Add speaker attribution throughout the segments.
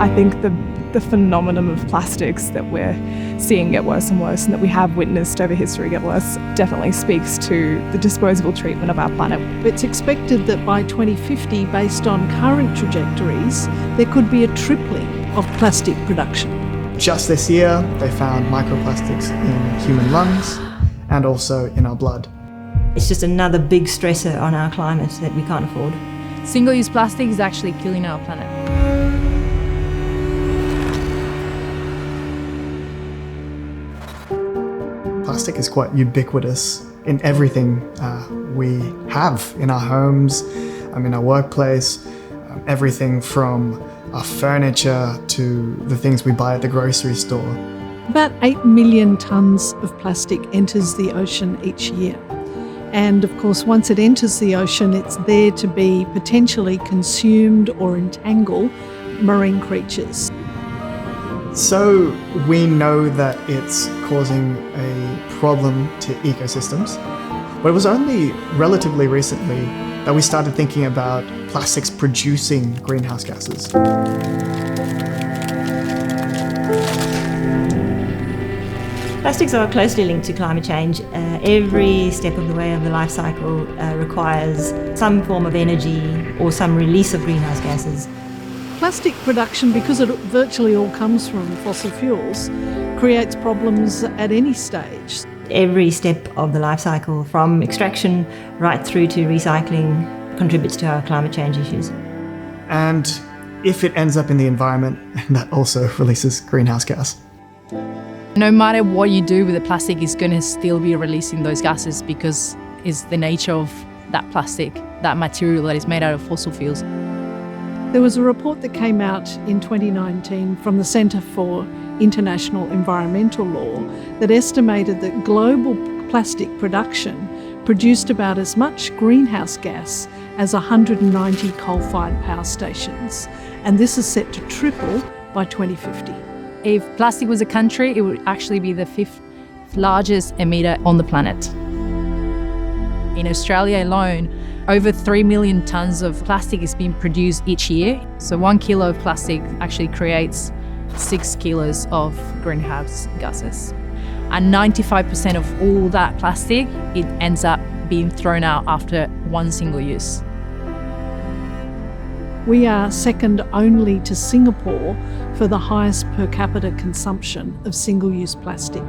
Speaker 1: I think the phenomenon of plastics that we're seeing get worse and worse and that we have witnessed over history get worse definitely speaks to the disposable treatment of our planet.
Speaker 2: It's expected that by 2050, based on current trajectories, there could be a tripling of plastic production.
Speaker 3: Just this year, they found microplastics in human lungs and also in our blood.
Speaker 4: It's just another big stressor on our climate that we can't afford.
Speaker 5: Single-use plastic is actually killing our planet.
Speaker 3: Plastic is quite ubiquitous in everything we have in our homes, in our workplace, everything from our furniture to the things we buy at the grocery store.
Speaker 2: About 8 million tonnes of plastic enters the ocean each year. And of course, once it enters the ocean, it's there to be potentially consumed or entangle marine creatures.
Speaker 3: So we know that it's causing a problem to ecosystems, but it was only relatively recently that we started thinking about plastics producing greenhouse gases.
Speaker 4: Plastics are closely linked to climate change. Every step of the way of the life cycle requires some form of energy or some release of greenhouse gases.
Speaker 2: Plastic production, because it virtually all comes from fossil fuels, creates problems at any stage.
Speaker 4: Every step of the life cycle, from extraction right through to recycling, contributes to our climate change issues.
Speaker 3: And if it ends up in the environment, that also releases greenhouse gas.
Speaker 5: No matter what you do with the plastic, it's going to still be releasing those gases because it's the nature of that plastic, that material that is made out of fossil fuels.
Speaker 2: There was a report that came out in 2019 from the Centre for International Environmental Law that estimated that global plastic production produced about as much greenhouse gas as 190 coal-fired power stations. And this is set to triple by 2050.
Speaker 5: If plastic was a country, it would actually be the 5th largest emitter on the planet. In Australia alone, over 3 million tonnes of plastic is being produced each year. So 1 kilo of plastic actually creates 6 kilos of greenhouse gases. And 95% of all that plastic, it ends up being thrown out after one single use.
Speaker 2: We are second only to Singapore for the highest per capita consumption of single-use plastic.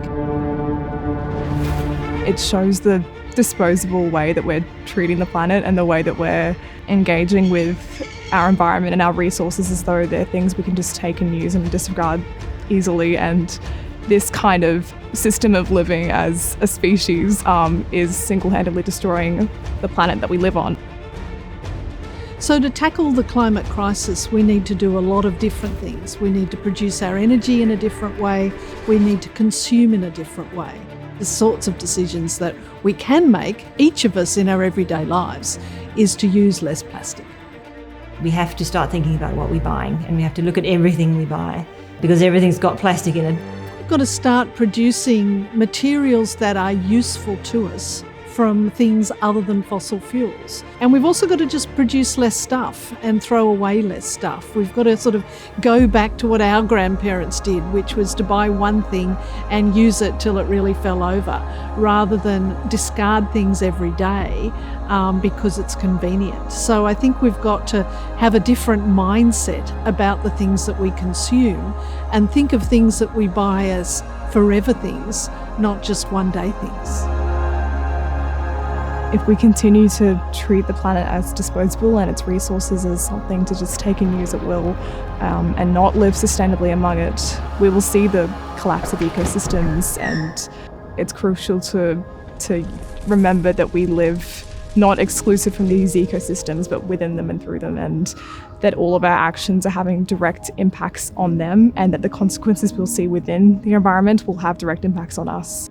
Speaker 1: It shows the disposable way that we're treating the planet and the way that we're engaging with our environment and our resources as though they're things we can just take and use and disregard easily. And this kind of system of living as a species is single-handedly destroying the planet that we live on.
Speaker 2: So to tackle the climate crisis, we need to do a lot of different things. We need to produce our energy in a different way. We need to consume in a different way. The sorts of decisions that we can make, each of us in our everyday lives, is to use less plastic.
Speaker 4: We have to start thinking about what we're buying, and we have to look at everything we buy because everything's got plastic in it.
Speaker 2: We've got to start producing materials that are useful to us from things other than fossil fuels. And we've also got to just produce less stuff and throw away less stuff. We've got to sort of go back to what our grandparents did, which was to buy one thing and use it till it really fell over, rather than discard things every day because it's convenient. So I think we've got to have a different mindset about the things that we consume and think of things that we buy as forever things, not just one-day things.
Speaker 1: If we continue to treat the planet as disposable and its resources as something to just take and use at will and not live sustainably among it, we will see the collapse of ecosystems. And it's crucial to remember that we live not exclusive from these ecosystems, but within them and through them, and that all of our actions are having direct impacts on them, and that the consequences we'll see within the environment will have direct impacts on us.